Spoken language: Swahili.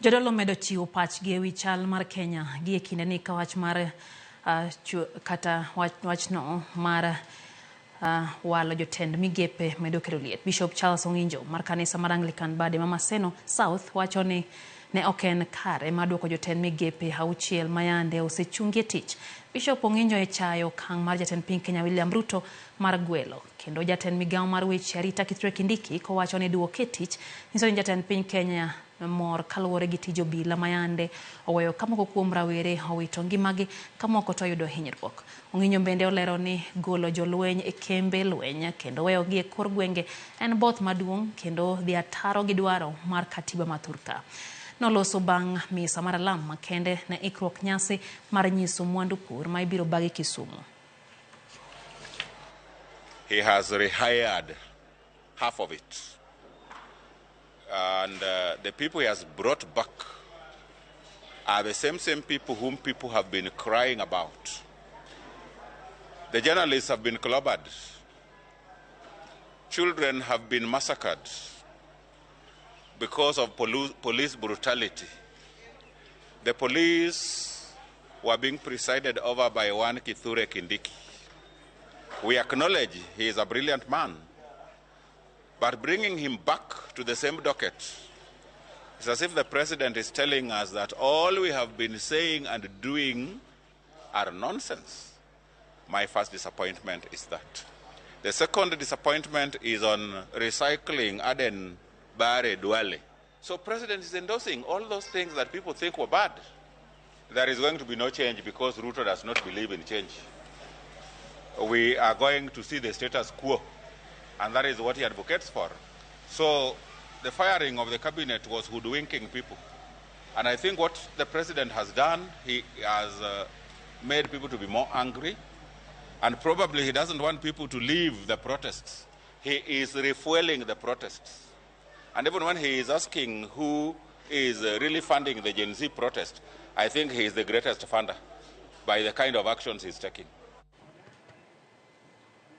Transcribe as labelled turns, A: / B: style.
A: Jodolo medo chiwo pachgi ewi chal mar Kenya gi e kinde ni ka wach mar wachno mar walo jotend migepe medo kelo liet. Bishop Charles Ong'injo mar kanisa mar Anglican Bade Mamaseno South wacho ni ne ok en kare mar duoko jotend migepe 6 mayande osechungie tich. Bishop Ong'injo e chayo okang' mar jatend piny Kenya William Ruto mar gwelo kendo jatend migawo mar weche arietha Duoko Kindiki kowacho ni duoke tich nyiso ni jatend piny Kenya mor kaluwore gi tij obila mayande oweyo ka moko kuom rawere owito ngimagi ka moko to yudo hinyruok. Ong'injo bende olero ni golo jolweny e kembe lweny kendo weyogi e kor gwenge en both maduong' kendo dhi ataro gi dwaro mar katiba ma Thurka. Noloso bang' misa mar alam makende ne ikruok nyasi mar nyiso mwandu pur ma ibiro bagi Kisumu.
B: He has rehired half of it. And the people he has brought back are the same people whom people have been crying about. The journalists have been clobbered. Children have been massacred because of police brutality. The police were being presided over by one Duoko Kindiki. We acknowledge he is a brilliant man, but bringing him back to the same docket is as if the president is telling us that all we have been saying and doing are nonsense. My first disappointment is that. The second disappointment is on recycling Aden Bare Duale. So president is endorsing all those things that people think were bad. There is going to be no change because Ruto does not believe in change. We are going to see the status quo, and that is what he advocates for. So the firing of the cabinet was hoodwinking people. And I think what the president has done, he has made people to be more angry, and probably he doesn't want people to leave the protests. He is refueling the protests. And even when he is asking who is really funding the Gen Z protest, I think he is the greatest funder by the kind of actions he's taking.